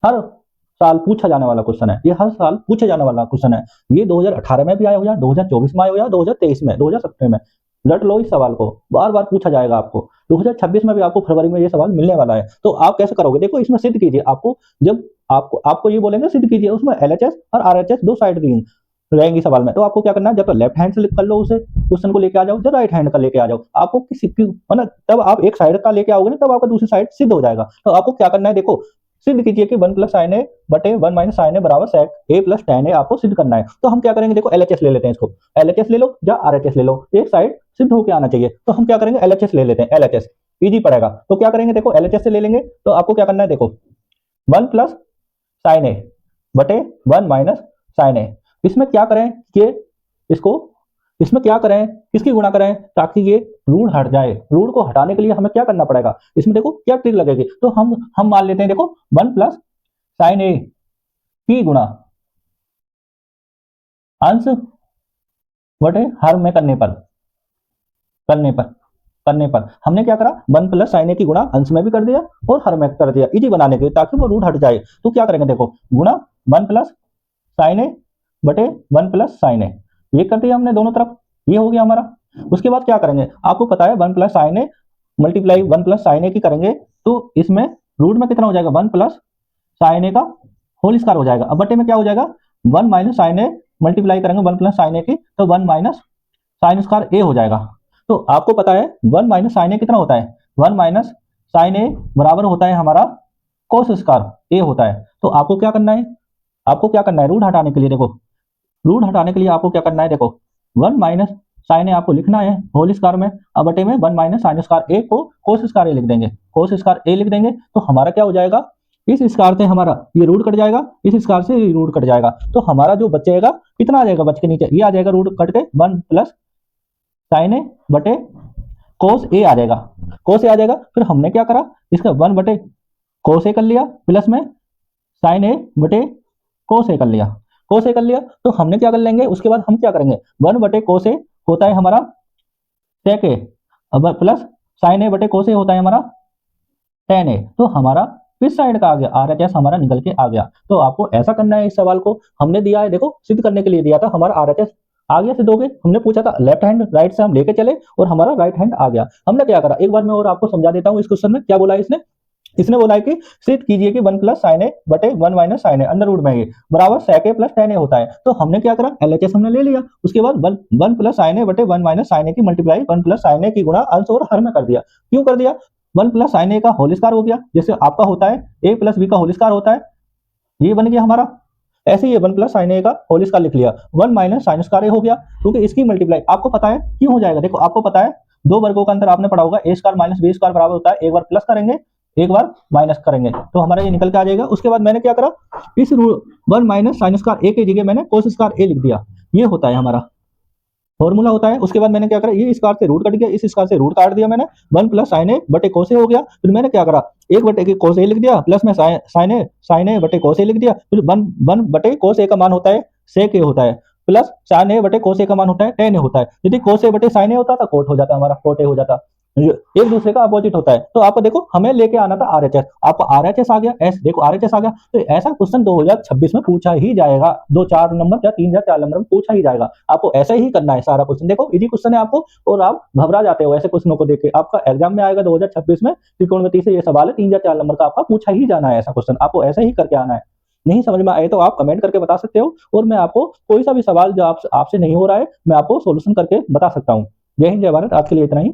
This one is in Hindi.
हर साल पूछा जाने वाला क्वेश्चन है, ये हर साल पूछे जाने वाला क्वेश्चन है। ये 2018 में भी आया हो या 2024 में आया हो या 2023 में, 2017 में, रट लो इस सवाल को, बार बार पूछा जाएगा आपको। 2026 में भी आपको फरवरी में ये सवाल मिलने वाला है। तो आप कैसे करोगे? देखो इसमें सिद्ध कीजिए। आपको जब आपको आपको ये बोलेंगे सिद्ध कीजिए, उसमें एलएचएस और आरएचएस दो साइड दी रहेंगी सवाल में। तो आपको क्या करना है, जब तो लेफ्ट हैंड से कर लो उसे क्वेश्चन को लेके आ जाओ, जब राइट हैंड का लेके आ जाओ। आपको किसी मतलब तब आप एक साइड का लेके आओगे ना, तब आपका दूसरी साइड सिद्ध हो जाएगा। तो आपको क्या करना है, देखो सिद्ध कीजिए कि 1 प्लस साइन ए बटे 1 माइनस साइन ए बराबर सेक ए प्लस tan ए आपको सिद्ध करना है। तो हम क्या करेंगे, देखो एलएचएस ले लेते हैं इसको, एलएचएस ले लो या आरएचएस ले लो, एक साइड सिद्ध होके आना चाहिए। तो हम क्या करेंगे, एलएचएस ले लेते हैं, एलएचएस इजी पड़ेगा। तो क्या करेंगे, देखो एलएचएस से ले लेंगे। तो आपको क्या करना है, देखो 1 प्लस साइन ए बटे 1 माइनस साइन ए। इसमें क्या करें कि इसको इसमें क्या करें, किसकी गुणा करें ताकि ये रूट हट जाए। रूट को हटाने के लिए हमें क्या करना पड़ेगा, इसमें देखो क्या ट्रिक लगेगी। तो हम मान लेते हैं, देखो 1 प्लस साइन ए की गुणा अंश बटे हर में करने पर हमने क्या करा, 1 प्लस साइन ए की गुणा अंश में भी कर दिया और हर में कर दिया, इजी बनाने के लिए ताकि वो रूट हट जाए। तो क्या करेंगे, देखो गुणा 1 प्लस साइन ए बटे 1 प्लस साइन ए, ये कर दिया हमने दोनों तरफ, ये हो गया हमारा। उसके बाद क्या करेंगे, आपको पता है 1 plus sign A multiply 1 plus sign ए की करेंगे तो इसमें रूट में कितना हो जाएगा, 1 प्लस साइन ए का होल स्क्वायर हो जाएगा। अब बटे में क्या हो जाएगा, 1 माइनस साइन ए मल्टीप्लाई करेंगे 1 प्लस साइन ए की, तो 1 माइनस साइन स्क्वायर ए हो जाएगा। तो आपको पता है 1 माइनस साइन ए कितना होता है, 1 माइनस साइन ए बराबर होता है हमारा कोस स्क्वायर ए होता है। तो आपको क्या करना है, रूट हटाने के लिए, देखो रूट हटाने के लिए आपको क्या करना है, देखो 1 माइनस साइन ए आपको लिखना है होल स्क्वायर में, अब बटे में 1 माइनस साइन स्क्वायर ए को कोस स्क्वायर ए लिख देंगे, कोस स्क्वायर ए लिख देंगे। तो हमारा क्या हो जाएगा, इस स्क्वायर से हमारा ये रूट कट जाएगा, इस स्क्वायर से ये रूट कट जाएगा। तो हमारा जो बचेगा कितना आ जाएगा, बच के नीचे ये आ जाएगा रूट कट के 1 प्लस साइन ए बटे कोस ए आ जाएगा, कोस ए आ जाएगा। फिर हमने क्या करा, इसका 1 बटे कोस ए कर लिया प्लस में साइन ए बटे कोस ए कर लिया, कोस ए कर लिया। तो हमने क्या कर लेंगे, उसके बाद हम क्या करेंगे, 1 बटे कोस ए होता है हमारा सेक ए, अब प्लस साइन ए बटे कोस ए होता है हमारा tan ए। तो हमारा किस साइड का आ गया, आरएचएस हमारा निकल के आ गया। तो आपको ऐसा करना है, इस सवाल को हमने दिया है, देखो सिद्ध करने के लिए दिया था, हमारा आरएचएस आ गया सिद्ध हो गए। हमने पूछा था लेफ्ट हैंड राइट से हम लेके चले और हमारा राइट हैंड आ गया। हमने क्या करा, एक बार मैं और आपको समझा देता हूँ। इस क्वेश्चन में क्या बोला है इसने बोला है कि सिद्ध कीजिए कि 1 प्लस साइन ए बटे 1 minus sign A under root में ये बराबर सेक ए प्लस tan ए होता है। तो हमने क्या करा, एलएचएस हमने ले लिया। उसके बाद 1 प्लस साइन ए बटे 1 माइनस साइन ए की मल्टीप्लाई 1 प्लस साइन ए की गुणा अंश और हर में कर दिया। क्यों कर दिया, 1 प्लस साइन ए का होल स्क्वायर हो गया, जैसे आपका होता है ए प्लस बी का होल स्क्वायर होता है, ये बन गया हमारा। ऐसे ही 1 प्लस साइन ए का होल स्क्वायर लिख लिया, 1 माइनस साइन स्क्वायर ए हो गया, क्योंकि इसकी मल्टीप्लाई आपको पता है क्यों हो जाएगा। देखो आपको पता है दो वर्गों का अंतर आपने पढ़ा होगा, ए स्क्वायर माइनस बी स्क्वायर बराबर होता है, एक बार प्लस करेंगे एक बार माइनस करेंगे, तो हमारा ये निकल के आ जाएगा। उसके बाद मैंने क्या करा, इस 1 माइनस साइन स्क्वायर ए की जगह मैंने कोस स्क्वायर ए लिख दिया, ये होता है हमारा फॉर्मूला होता है। उसके बाद मैंने क्या करा, ये स्क्वायर से रूट कट गया, इस स्क्वायर से रूट काट दिया मैंने, 1 प्लस साइन ए बटे कोस ए हो गया। फिर मैंने क्या करा, 1 बटे के कोस ए लिख दिया प्लस में साइन ए बटे कोस ए लिख दिया। फिर 1 बटे कोस ए का मान होता है सेक ए होता है, प्लस साइन ए बटे कोस ए का मान होता है tan ए होता है। यदि कोस ए बटे साइन ए होता तो कोट हो जाता हमारा, कोट ए हो जाता, एक दूसरे का अपोजिट होता है। तो आपको देखो हमें लेके आना था आरएचएस, आपको आरएचएस आ गया, एस देखो आरएचएस आ गया। तो ऐसा क्वेश्चन 2026 में पूछा ही जाएगा, 2-4 नंबर या 3 या 4 नंबर में पूछा ही जाएगा। आपको ऐसा ही करना है सारा क्वेश्चन, देखो इजी क्वेश्चन है आपको, और आप घबरा जाते हो ऐसे क्वेश्चनों को देख के। आपका एग्जाम में आएगा 2026 में त्रिकोणमिति से ये सवाल है, 3 या 4 नंबर का आपका पूछा ही जाना है ऐसा क्वेश्चन, आपको ऐसे ही करके आना है। नहीं समझ में आए तो आप कमेंट करके बता सकते हो, और मैं आपको कोई सा भी सवाल जो आपसे नहीं हो रहा है मैं आपको सोल्यूशन करके बता सकता हूँ। जय हिंद जय भारत, आज के लिए इतना ही।